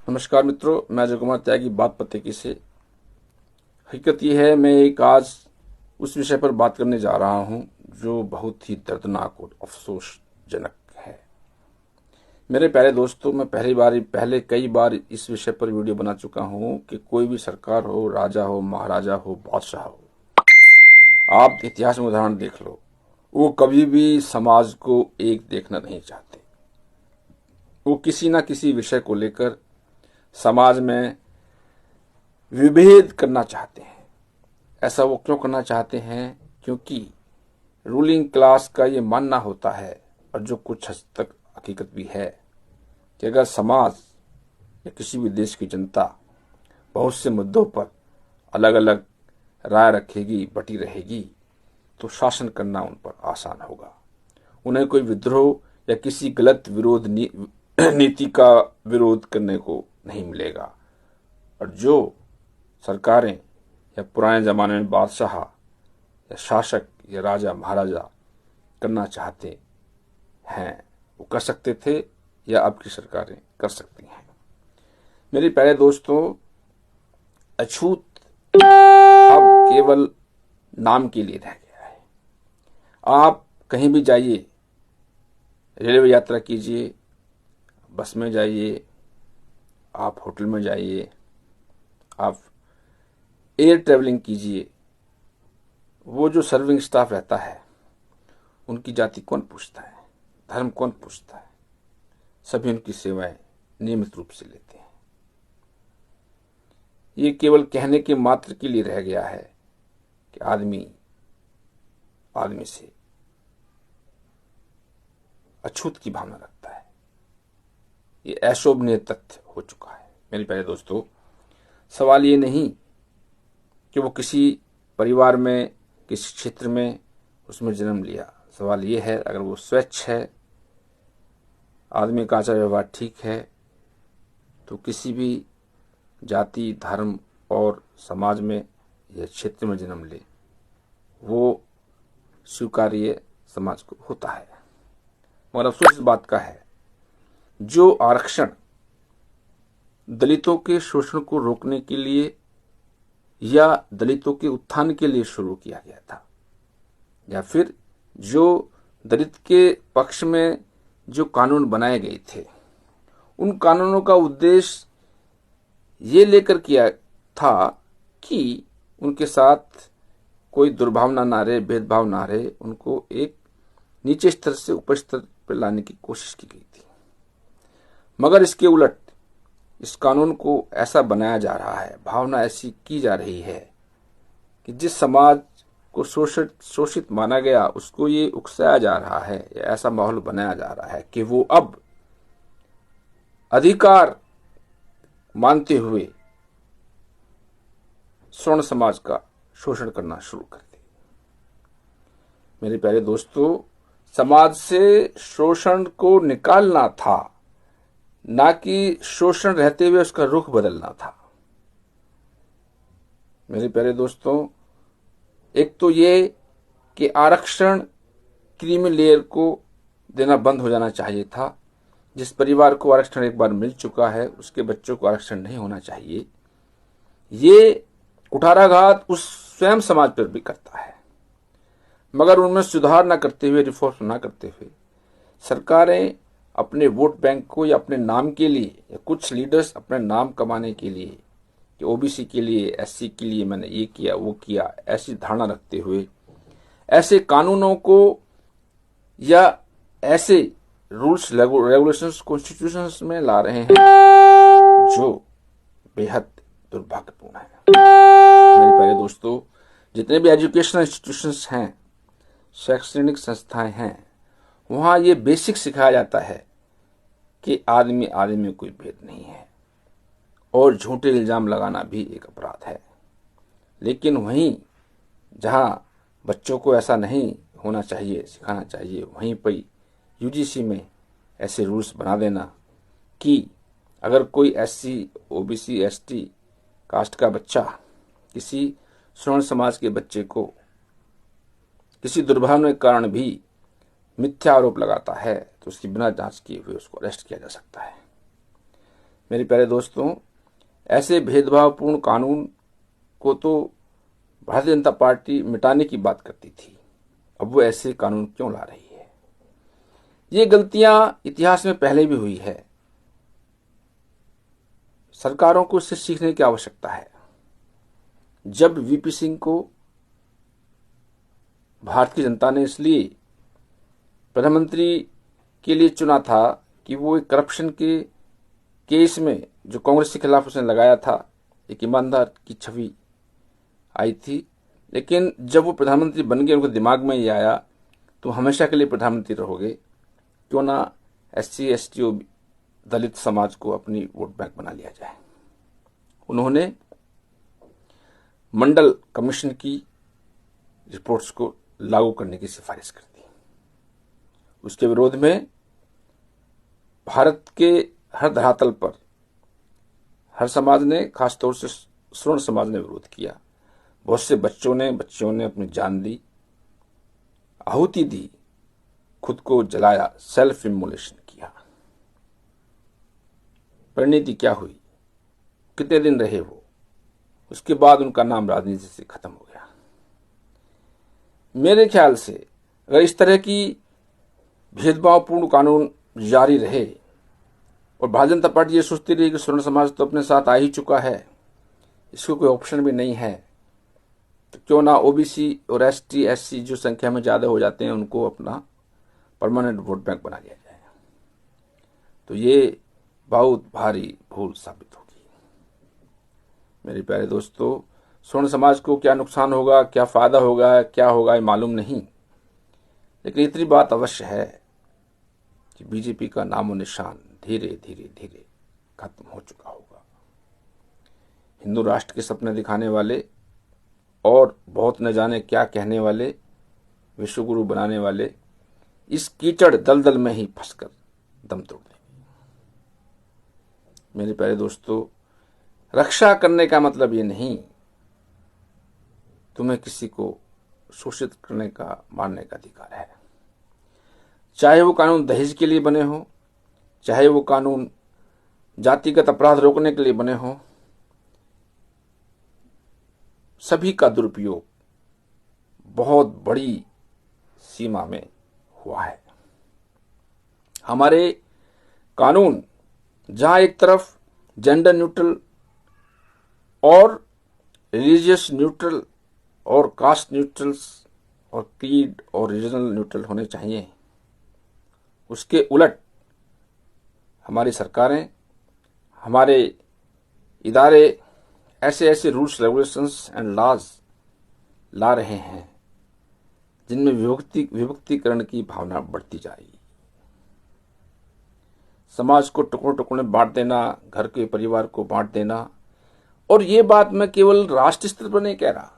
नमस्कार मित्रों, मैं अजय कुमार त्यागी बात पते से। हकीकत यह है, मैं एक आज उस विषय पर बात करने जा रहा हूं जो बहुत ही दर्दनाक और अफसोसजनक है। मेरे प्यारे दोस्तों, मैं पहले कई बार इस विषय पर वीडियो बना चुका हूं कि कोई भी सरकार हो, राजा हो, महाराजा हो, बादशाह हो, आप इतिहास में उदाहरण देख लो, वो कभी भी समाज को एक देखना नहीं चाहते। वो किसी न किसी विषय को लेकर समाज में विभेद करना चाहते हैं। ऐसा वो क्यों करना चाहते हैं? क्योंकि रूलिंग क्लास का ये मानना होता है, और जो कुछ हद तक हकीकत भी है, कि अगर समाज या किसी भी देश की जनता बहुत से मुद्दों पर अलग अलग राय रखेगी, बटी रहेगी, तो शासन करना उन पर आसान होगा। उन्हें कोई विद्रोह या किसी गलत नीति का विरोध करने को नहीं मिलेगा। और जो सरकारें या पुराने जमाने में बादशाह या शासक या राजा महाराजा करना चाहते हैं, वो कर सकते थे, या अब की सरकारें कर सकती हैं। मेरे प्यारे दोस्तों, अछूत अब केवल नाम के लिए रह गया है। आप कहीं भी जाइए, रेलवे यात्रा कीजिए, बस में जाइए, आप होटल में जाइए, आप एयर ट्रेवलिंग कीजिए, वो जो सर्विंग स्टाफ रहता है, उनकी जाति कौन पूछता है, धर्म कौन पूछता है? सभी उनकी सेवाएं नियमित रूप से लेते हैं। ये केवल कहने के मात्र के लिए रह गया है कि आदमी से अछूत की भावना रखता है। ये अशोभनीय तथ्य हो चुका है। मेरे प्यारे दोस्तों, सवाल ये नहीं कि वो किसी परिवार में, किसी क्षेत्र में उसमें जन्म लिया। सवाल ये है, अगर वो स्वच्छ है, आदमी का आचार व्यवहार ठीक है, तो किसी भी जाति, धर्म और समाज में या क्षेत्र में जन्म ले, वो स्वीकार्य समाज को होता है। मगर अफसोस इस बात का है, जो आरक्षण दलितों के शोषण को रोकने के लिए या दलितों के उत्थान के लिए शुरू किया गया था, या फिर जो दलित के पक्ष में जो कानून बनाए गए थे, उन कानूनों का उद्देश्य ये लेकर किया था कि उनके साथ कोई दुर्भावना ना रहे, भेदभाव ना रहे, उनको एक नीचे स्तर से ऊपर स्तर पर लाने की कोशिश की गई थी। मगर इसके उलट इस कानून को ऐसा बनाया जा रहा है, भावना ऐसी की जा रही है कि जिस समाज को शोषित माना गया, उसको ये उकसाया जा रहा है, या ऐसा माहौल बनाया जा रहा है कि वो अब अधिकार मानते हुए स्वर्ण समाज का शोषण करना शुरू कर दे। मेरे प्यारे दोस्तों, समाज से शोषण को निकालना था, ना कि शोषण रहते हुए उसका रुख बदलना था। मेरे प्यारे दोस्तों, एक तो ये कि आरक्षण क्रीमी लेयर को देना बंद हो जाना चाहिए था। जिस परिवार को आरक्षण एक बार मिल चुका है, उसके बच्चों को आरक्षण नहीं होना चाहिए। ये कुठाराघात उस स्वयं समाज पर भी करता है। मगर उनमें सुधार न करते हुए, रिफॉर्म न करते हुए, सरकारें अपने वोट बैंक को या अपने नाम के लिए, या कुछ लीडर्स अपने नाम कमाने के लिए, कि ओबीसी के लिए, एससी के लिए मैंने ये किया, वो किया, ऐसी धारणा रखते हुए ऐसे कानूनों को या ऐसे रूल्स, रेगुलेशंस, कॉन्स्टिट्यूशंस में ला रहे हैं जो बेहद दुर्भाग्यपूर्ण है। मेरे प्यारे दोस्तों, जितने भी एजुकेशनल इंस्टीट्यूशंस हैं, शैक्षणिक संस्थाएं हैं, वहां ये बेसिक सिखाया जाता है कि आदमी में कोई भेद नहीं है, और झूठे इल्जाम लगाना भी एक अपराध है। लेकिन वहीं जहां बच्चों को ऐसा नहीं होना चाहिए, सिखाना चाहिए, वहीं पर यूजीसी में ऐसे रूल्स बना देना कि अगर कोई एससी, ओबीसी, एसटी कास्ट का बच्चा किसी स्वर्ण समाज के बच्चे को किसी दुर्भावना के कारण भी मिथ्या आरोप लगाता है, तो उसकी बिना जांच किए हुए उसको अरेस्ट किया जा सकता है। मेरे प्यारे दोस्तों, ऐसे भेदभावपूर्ण कानून को तो भारतीय जनता पार्टी मिटाने की बात करती थी। अब वो ऐसे कानून क्यों ला रही है? ये गलतियां इतिहास में पहले भी हुई है। सरकारों को इससे सीखने की आवश्यकता है। जब वीपी सिंह को भारतीय जनता ने इसलिए प्रधानमंत्री के लिए चुना था कि वो एक करप्शन के केस में जो कांग्रेस के खिलाफ उसने लगाया था, एक ईमानदार की छवि आई थी। लेकिन जब वो प्रधानमंत्री बन गए, उनके दिमाग में ये आया तुम हमेशा के लिए प्रधानमंत्री रहोगे, क्यों ना SC ST दलित समाज को अपनी वोट बैंक बना लिया जाए। उन्होंने मंडल कमीशन की रिपोर्ट्स को लागू करने की सिफारिश कर दी। उसके विरोध में भारत के हर धरातल पर हर समाज ने, खासतौर से श्रवण समाज ने विरोध किया। बहुत से बच्चियों ने अपनी जान दी, आहुति दी, खुद को जलाया, सेल्फ इमोलेशन किया। परिणति क्या हुई? कितने दिन रहे वो? उसके बाद उनका नाम राजनीति से खत्म हो गया। मेरे ख्याल से अगर इस तरह की भेदभावपूर्ण कानून जारी रहे और भारतीय जनता पार्टी ये सोचती रही कि स्वर्ण समाज तो अपने साथ आ ही चुका है, इसको कोई ऑप्शन भी नहीं है, तो क्यों ना OBC और ST SC जो संख्या में ज्यादा हो जाते हैं उनको अपना परमानेंट वोट बैंक बना लिया जाए, तो ये बहुत भारी भूल साबित होगी। मेरे प्यारे दोस्तों, स्वर्ण समाज को क्या नुकसान होगा, क्या फायदा होगा, क्या होगा ये मालूम नहीं, लेकिन इतनी बात अवश्य है कि बीजेपी का नामो निशान धीरे धीरे धीरे खत्म हो चुका होगा। हिंदू राष्ट्र के सपने दिखाने वाले और बहुत न जाने क्या कहने वाले, विश्वगुरु बनाने वाले इस कीचड़ दलदल में ही फंसकर दम तोड़ देंगे। मेरे प्यारे दोस्तों, रक्षा करने का मतलब ये नहीं तुम्हें किसी को शोषित करने का, मारने का अधिकार है। चाहे वो कानून दहेज के लिए बने हो, चाहे वो कानून जातिगत अपराध रोकने के लिए बने हो, सभी का दुरुपयोग बहुत बड़ी सीमा में हुआ है। हमारे कानून जहां एक तरफ जेंडर न्यूट्रल और रिलीजियस न्यूट्रल और कास्ट न्यूट्रल्स और क्रीड और रीजनल न्यूट्रल होने चाहिए, उसके उलट हमारी सरकारें, हमारे इदारे ऐसे ऐसे रूल्स, रेगुलेशंस एंड लॉज ला रहे हैं जिनमें विभक्तिकरण की भावना बढ़ती जा रही है। समाज को टुकड़ों टुकड़ों में बांट देना, घर के परिवार को बांट देना, और ये बात मैं केवल राष्ट्रीय स्तर पर नहीं कह रहा,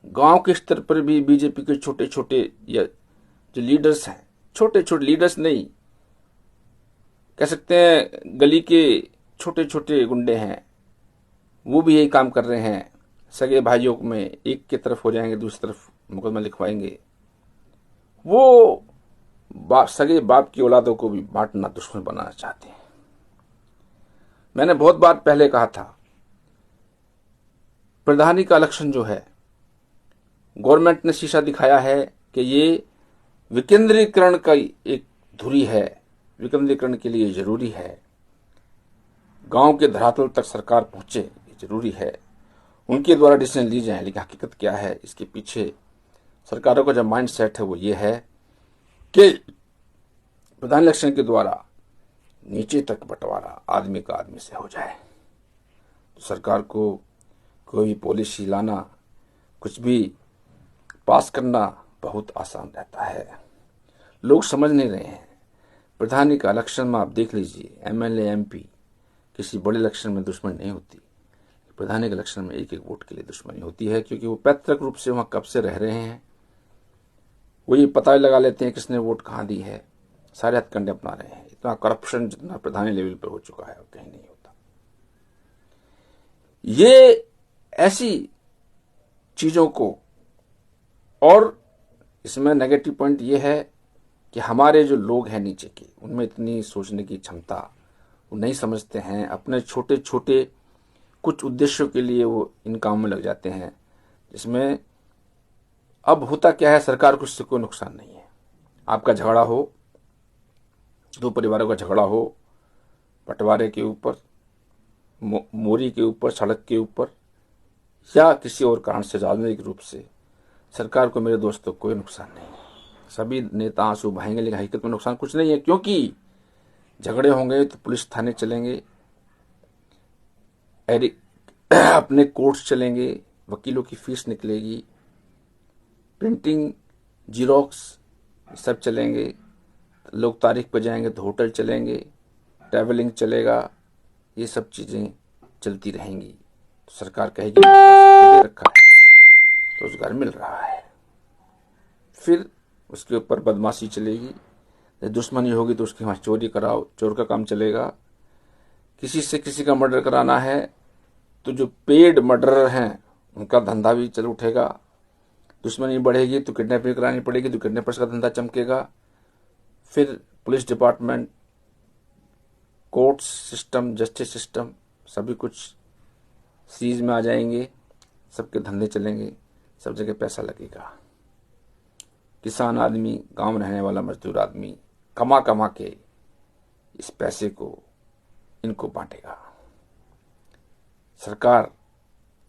गांव के स्तर पर भी बीजेपी के छोटे छोटे या जो लीडर्स हैं, छोटे छोटे लीडर्स नहीं कह सकते हैं, गली के छोटे छोटे गुंडे हैं, वो भी यही काम कर रहे हैं। सगे भाइयों में एक की तरफ हो जाएंगे, दूसरी तरफ मुकदमा लिखवाएंगे। वो सगे बाप की औलादों को भी बांटना, दुश्मन बनाना चाहते हैं। मैंने बहुत बार पहले कहा था, प्रधानी का लक्षण जो है, गवर्नमेंट ने शीशा दिखाया है कि ये विकेंद्रीकरण का एक धुरी है, विकेंद्रीकरण के लिए जरूरी है, गांव के धरातल तक सरकार पहुंचे, ये जरूरी है, उनके द्वारा डिसीजन ली जाए। लेकिन हकीकत क्या है, इसके पीछे सरकारों का जो माइंड सेट है वो ये है कि प्रधान इलेक्शन के द्वारा नीचे तक बंटवारा आदमी का आदमी से हो जाए। तो सरकार को कोई भी पॉलिसी लाना, कुछ भी पास करना बहुत आसान रहता है। लोग समझ नहीं रहे हैं। प्रधानी का इलेक्शन में आप देख लीजिए, MLA MP किसी बड़े इलेक्शन में दुश्मनी नहीं होती, प्रधानी के इलेक्शन में एक एक वोट के लिए दुश्मनी होती है, क्योंकि वो पैतृक रूप से वहां कब से रह रहे हैं, वो ये पता लगा लेते हैं किसने वोट कहां दी है, सारे हथकंडे अपना रहे हैं। इतना करप्शन जितना प्रधानी लेवल पर हो चुका है, कहीं नहीं होता। ये ऐसी चीजों को, और इसमें नेगेटिव पॉइंट ये है कि हमारे जो लोग हैं नीचे के, उनमें इतनी सोचने की क्षमता, वो नहीं समझते हैं। अपने छोटे छोटे कुछ उद्देश्यों के लिए वो इन कामों में लग जाते हैं, जिसमें अब होता क्या है, सरकार को उससे कोई नुकसान नहीं है। आपका झगड़ा हो, दो परिवारों का झगड़ा हो, बंटवारे के ऊपर, मोरी के ऊपर, सड़क के ऊपर, या किसी और कारण से राजनीतिक रूप से, सरकार को मेरे दोस्तों कोई नुकसान नहीं है। सभी नेता आंसू बहाएंगे, लेकिन हकीकत में नुकसान कुछ नहीं है, क्योंकि झगड़े होंगे तो पुलिस थाने चलेंगे, अपने कोर्ट्स चलेंगे, वकीलों की फीस निकलेगी, प्रिंटिंग, जीरोक्स सब चलेंगे, लोग तारीख पर जाएंगे तो होटल चलेंगे, ट्रैवलिंग चलेगा, ये सब चीज़ें चलती रहेंगी। तो सरकार कहेगी दे रखा है, रोजगार मिल रहा है। फिर उसके ऊपर बदमाशी चलेगी, दुश्मनी होगी तो उसके वहाँ चोरी कराओ, चोर का काम चलेगा। किसी से किसी का मर्डर कराना है तो जो पेड मर्डरर हैं उनका धंधा भी चल उठेगा। दुश्मनी बढ़ेगी तो किडनैपिंग करानी पड़ेगी, तो किडनैपर्स का धंधा चमकेगा। फिर police department, court system, justice system, सभी कुछ सीज में आ जाएंगे, सबके धंधे चलेंगे, सब जगह पैसा लगेगा। किसान आदमी, गांव में रहने वाला मजदूर आदमी कमा कमा के इस पैसे को इनको बांटेगा। सरकार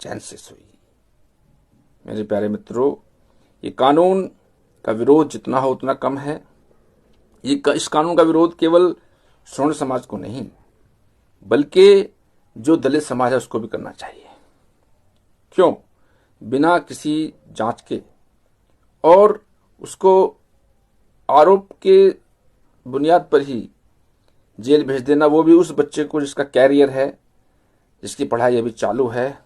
चैन से सोएगी। मेरे प्यारे मित्रों, ये कानून का विरोध जितना हो उतना कम है। इस कानून का विरोध केवल श्रमण समाज को नहीं, बल्कि जो दलित समाज है उसको भी करना चाहिए। क्यों? बिना किसी जांच के और उसको आरोप के बुनियाद पर ही जेल भेज देना, वो भी उस बच्चे को जिसका कैरियर है, जिसकी पढ़ाई अभी चालू है।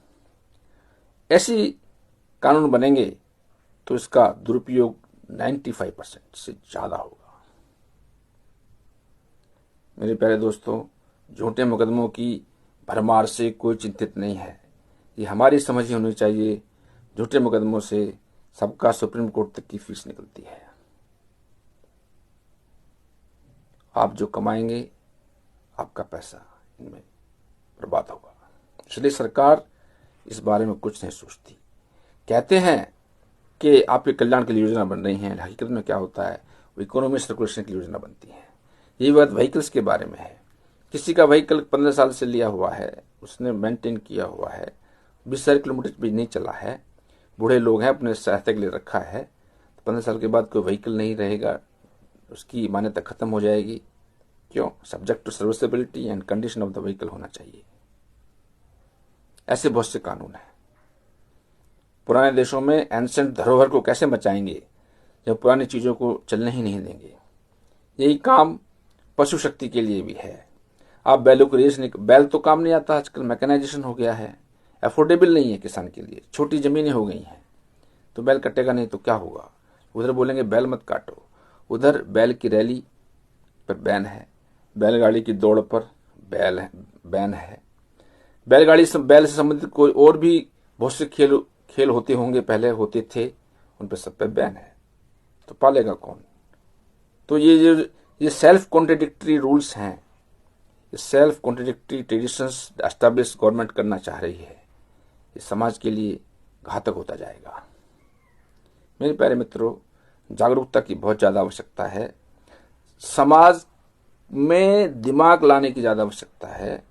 ऐसी कानून बनेंगे तो इसका दुरुपयोग 95% से ज्यादा होगा। मेरे प्यारे दोस्तों, झूठे मुकदमों की भरमार से कोई चिंतित नहीं है। ये हमारी समझ ही होनी चाहिए। झूठे मुकदमों से सबका सुप्रीम कोर्ट तक की फीस निकलती है। आप जो कमाएंगे, आपका पैसा इनमें बर्बाद होगा। इसलिए सरकार इस बारे में कुछ नहीं सोचती। कहते हैं कि आपके कल्याण के लिए योजना बन रही है, हकीकत में क्या होता है, वो इकोनॉमी सर्कुलेशन की योजना बनती है। ये बात व्हीकल्स के बारे में है। किसी का व्हीकल 15 साल से लिया हुआ है, उसने मेंटेन किया हुआ है, 20,000 किलोमीटर भी नहीं चला है, बूढ़े लोग हैं, अपने सहायता के लिए रखा है, तो 15 साल के बाद कोई व्हीकल नहीं रहेगा, उसकी मान्यता खत्म हो जाएगी। क्यों? Subject to serviceability and condition of the vehicle होना चाहिए। ऐसे बहुत से कानून हैं। पुराने देशों में एंसेंट धरोहर को कैसे बचाएंगे जब पुरानी चीजों को चलने ही नहीं देंगे। यही काम पशु शक्ति के लिए भी है। आप बैलों को रेस नहीं, बैल तो काम नहीं आता, आजकल मैकेनाइजेशन हो गया है, अफोर्डेबल नहीं है किसान के लिए, छोटी जमीनें हो गई हैं, तो बैल कटेगा नहीं तो क्या होगा। उधर बोलेंगे बैल मत काटो, उधर बैल की रैली पर बैन है, बैलगाड़ी की दौड़ पर बैन है। बैल से संबंधित कोई और भी बहुत से खेल होते होंगे, पहले होते थे, उन पर सब पे बैन है, तो पालेगा कौन। तो ये सेल्फ कॉन्ट्रडिक्टरी रूल्स हैं, ये self contradictory traditions establish government करना चाह रही है, ये समाज के लिए घातक होता जाएगा। मेरे प्यारे मित्रों, जागरूकता की बहुत ज्यादा आवश्यकता है। समाज में दिमाग लाने की ज्यादा आवश्यकता है।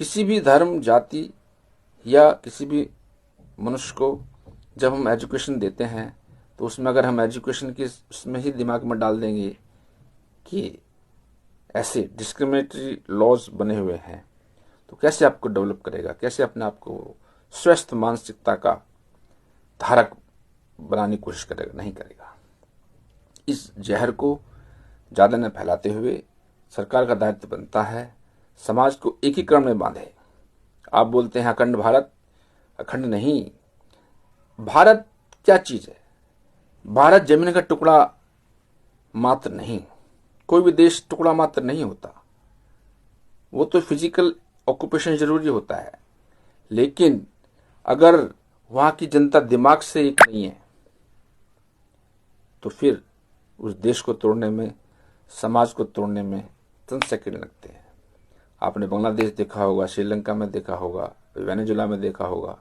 किसी भी धर्म, जाति या किसी भी मनुष्य को जब हम एजुकेशन देते हैं तो उसमें अगर हम एजुकेशन की उसमें ही दिमाग में डाल देंगे कि ऐसे डिस्क्रिमिनेटरी लॉज बने हुए हैं, तो कैसे आपको डेवलप करेगा, कैसे अपने आप को स्वस्थ मानसिकता का धारक बनाने की कोशिश करेगा, नहीं करेगा। इस जहर को ज्यादा न फैलाते हुए सरकार का दायित्व बनता है समाज को एकीकरण में बांधे। आप बोलते हैं अखंड भारत, अखंड नहीं। भारत क्या चीज है? भारत जमीन का टुकड़ा मात्र नहीं, कोई भी देश टुकड़ा मात्र नहीं होता। वो तो फिजिकल ऑक्यूपेशन जरूरी होता है, लेकिन अगर वहां की जनता दिमाग से एक नहीं है तो फिर उस देश को तोड़ने में, समाज को तोड़ने में चंद सेकंड लगते हैं। आपने बांग्लादेश देखा होगा, श्रीलंका में देखा होगा, वेनेजुला में देखा होगा।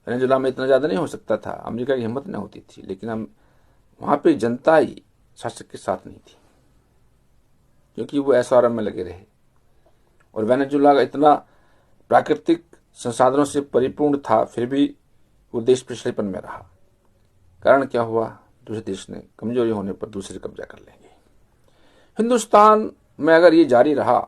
वेनेजुला में इतना ज़्यादा नहीं हो सकता था, अमेरिका की हिम्मत नहीं होती थी, लेकिन हम वहाँ पे जनता ही शासक के साथ नहीं थी, क्योंकि वो एसआरएम में लगे रहे। और वेनेजुला का इतना प्राकृतिक संसाधनों से परिपूर्ण था, फिर भी वो देश पिछड़ेपन में रहा। कारण क्या हुआ? दूसरे देश ने कमजोरी होने पर दूसरे कब्जा कर लेंगे। हिंदुस्तान में अगर ये जारी रहा,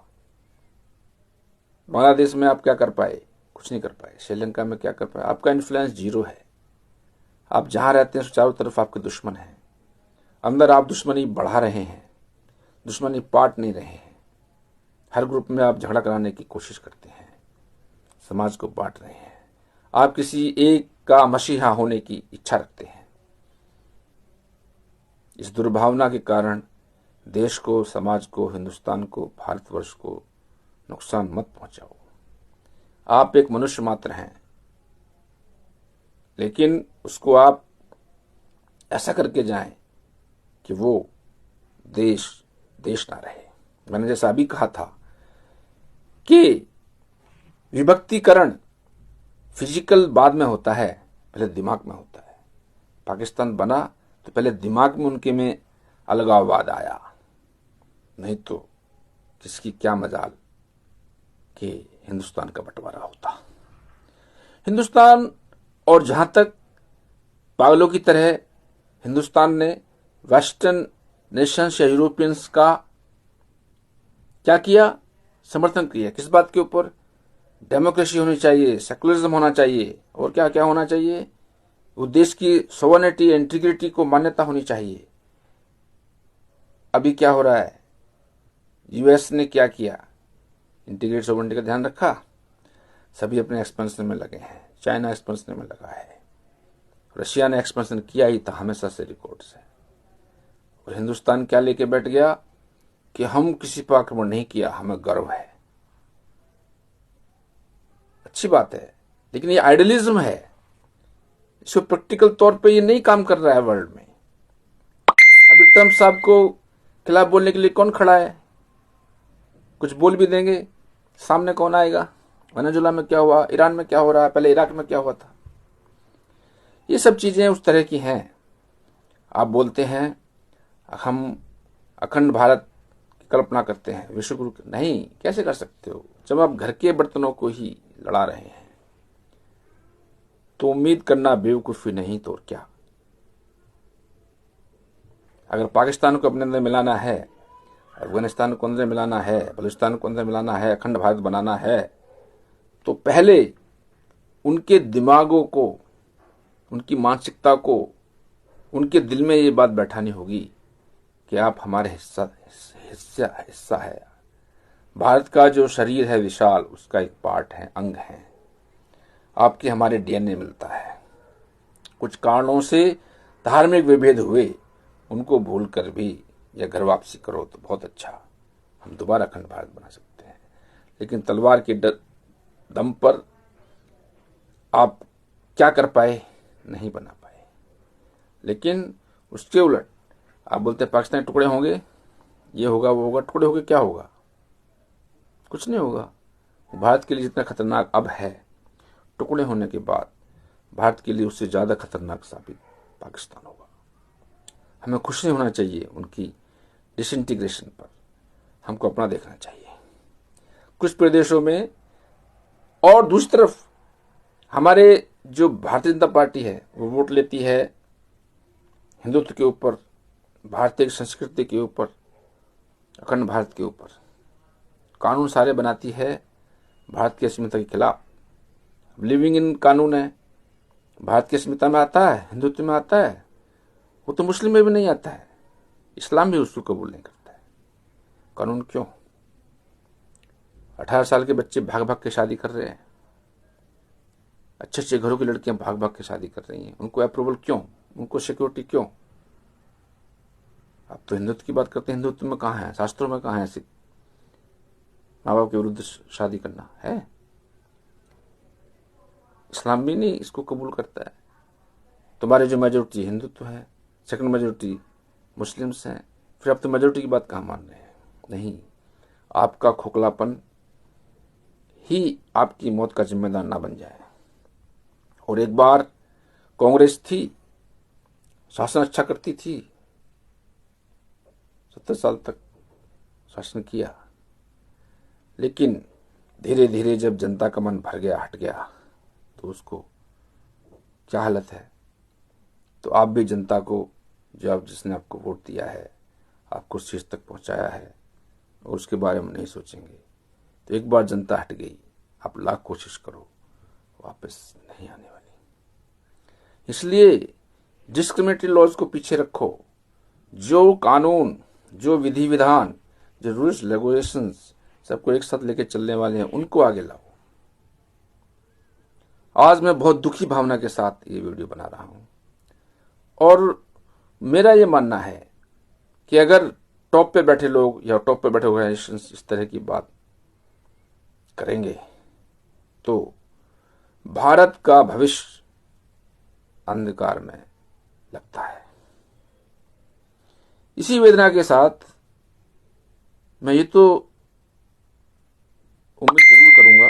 बांग्लादेश में आप क्या कर पाए? कुछ नहीं कर पाए। श्रीलंका में क्या कर पाए? आपका इन्फ्लुएंस जीरो है। आप जहां रहते हैं चारों तरफ आपके दुश्मन हैं। अंदर आप दुश्मनी बढ़ा रहे हैं, दुश्मनी पाट नहीं रहे हैं। हर ग्रुप में आप झगड़ा कराने की कोशिश करते हैं, समाज को बांट रहे हैं। आप किसी एक का मसीहा होने की इच्छा रखते हैं। इस दुर्भावना के कारण देश को, समाज को, हिंदुस्तान को, भारतवर्ष को नुकसान मत पहुंचाओ। आप एक मनुष्य मात्र हैं, लेकिन उसको आप ऐसा करके जाएं कि वो देश देश ना रहे। मैंने जैसा अभी कहा था कि विभक्तिकरण फिजिकल बाद में होता है, पहले दिमाग में होता है। पाकिस्तान बना तो पहले दिमाग में उनके में अलगाववाद आया, नहीं तो किसकी क्या मजाल कि हिंदुस्तान का बंटवारा होता। हिंदुस्तान, और जहां तक पागलों की तरह हिंदुस्तान ने वेस्टर्न नेशंस या यूरोपियंस का क्या किया? समर्थन किया। किस बात के ऊपर? डेमोक्रेसी होनी चाहिए, सेकुलरिज्म होना चाहिए, और क्या क्या होना चाहिए? वो देश की सोवरेनिटी, इंटीग्रिटी को मान्यता होनी चाहिए। अभी क्या हो रहा है? यूएस ने क्या किया? इंटीग्रेटेड सोवरेनिटी का ध्यान रखा, सभी अपने एक्सपेंशन में लगे हैं। चाइना एक्सपेंशन में लगा है, रशिया ने एक्सपेंशन किया ही था हमेशा से, रिकॉर्ड से। और हिंदुस्तान क्या लेके बैठ गया कि हम किसी पर आक्रमण नहीं किया, हमें गर्व है। अच्छी बात है, लेकिन ये आइडियलिज्म है। इसको प्रैक्टिकल तौर पे ये नहीं काम कर रहा है वर्ल्ड में। अभी ट्रंप साहब को खिलाफ बोलने के लिए कौन खड़ा है? कुछ बोल भी देंगे, सामने कौन आएगा? वेनेजुला में क्या हुआ, ईरान में क्या हो रहा है, पहले इराक में क्या हुआ था। ये सब चीजें उस तरह की हैं। आप बोलते हैं हम अखंड भारत की कल्पना करते हैं, विश्व गुरु नहीं, कैसे कर सकते हो जब आप घर के बर्तनों को ही लड़ा रहे हैं? तो उम्मीद करना बेवकूफी नहीं तो और क्या। अगर पाकिस्तान को अपने अंदर मिलाना है, अफगानिस्तान को अंदर मिलाना है, बलूचिस्तान को अंदर मिलाना है, अखंड भारत बनाना है, तो पहले उनके दिमागों को, उनकी मानसिकता को, उनके दिल में ये बात बैठानी होगी कि आप हमारे हिस्सा है। भारत का जो शरीर है विशाल, उसका एक पार्ट है, अंग है। आपके हमारे डीएनए मिलता है। कुछ कारणों से धार्मिक विभेद हुए, उनको भूल कर भी या घर वापसी करो तो बहुत अच्छा, हम दोबारा अखंड भारत बना सकते हैं। लेकिन तलवार के दम पर आप क्या कर पाए? नहीं बना पाए। लेकिन उसके उलट आप बोलते हैं पाकिस्तान टुकड़े होंगे, ये होगा, वो होगा। टुकड़े होके क्या होगा? कुछ नहीं होगा। भारत के लिए जितना खतरनाक अब है, टुकड़े होने के बाद भारत के लिए उससे ज्यादा खतरनाक साबित पाकिस्तान होगा। हमें खुश नहीं होना चाहिए उनकी डिसइंटीग्रेशन पर, हमको अपना देखना चाहिए कुछ प्रदेशों में। और दूसरी तरफ हमारे जो भारतीय जनता पार्टी है, वो वोट लेती है हिंदुत्व के ऊपर, भारतीय संस्कृति के ऊपर, अखंड भारत के ऊपर। कानून सारे बनाती है भारत की अस्मिता के खिलाफ। लिविंग इन कानून है, भारत की अस्मिता में आता है, हिंदुत्व में आता है, वो तो मुस्लिम में भी नहीं आता है, इस्लाम भी उसको कबूल नहीं करता है। कानून क्यों? 18 साल के बच्चे भाग भाग के शादी कर रहे हैं, अच्छे अच्छे घरों की लड़कियां भाग भाग के शादी कर रही हैं, उनको अप्रूवल क्यों? उनको सिक्योरिटी क्यों? आप तो हिंदुत्व की बात करते हैं, हिंदुत्व में कहाँ है, शास्त्रों में कहाँ है ऐसी माँ बाप के विरुद्ध शादी करना है? इस्लाम भी नहीं इसको कबूल करता है। तुम्हारी जो मेजोरिटी हिंदुत्व है, सेकंड मेजोरिटी मुस्लिम्स हैं, फिर आप तो मेजोरिटी की बात कहाँ मान रहे हैं? नहीं, आपका खोखलापन ही आपकी मौत का जिम्मेदार ना बन जाए। और एक बार कांग्रेस थी, शासन अच्छा करती थी, 70 साल तक शासन किया, लेकिन धीरे धीरे जब जनता का मन भर गया, हट गया, तो उसको क्या हालत है। तो आप भी जनता को, जिसने आपको वोट दिया है, आपको शीर्ष तक पहुंचाया है, और उसके बारे में नहीं सोचेंगे, तो एक बार जनता हट गई, आप लाख कोशिश करो, वापस नहीं आने वाली। इसलिए डिस्क्रिमिनेटरी लॉज को पीछे रखो, जो कानून, जो विधि विधान, जो रूल्स रेगुलेशंस सबको एक साथ लेके चलने वाले हैं, उनको आगे लाओ। आज मैं बहुत दुखी भावना के साथ ये वीडियो बना रहा हूं, और मेरा ये मानना है कि अगर टॉप पे बैठे लोग या टॉप पे बैठे ऑर्गेनाइजेशंस इस तरह की बात करेंगे, तो भारत का भविष्य अंधकार में लगता है। इसी वेदना के साथ मैं ये तो उम्मीद जरूर करूंगा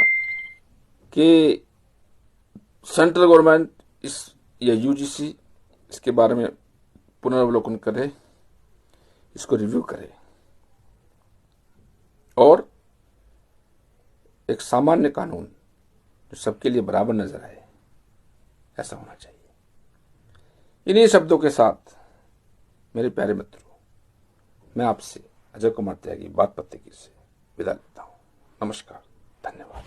कि सेंट्रल गवर्नमेंट या यूजीसी इसके बारे में पुनर्वलोकन करे, इसको रिव्यू करे, और एक सामान्य कानून जो सबके लिए बराबर नजर आए, ऐसा होना चाहिए। इन्हीं शब्दों के साथ मेरे प्यारे मित्रों, मैं आपसे अजय कुमार त्यागी बात पत्रिका से विदा लेता हूं। नमस्कार, धन्यवाद।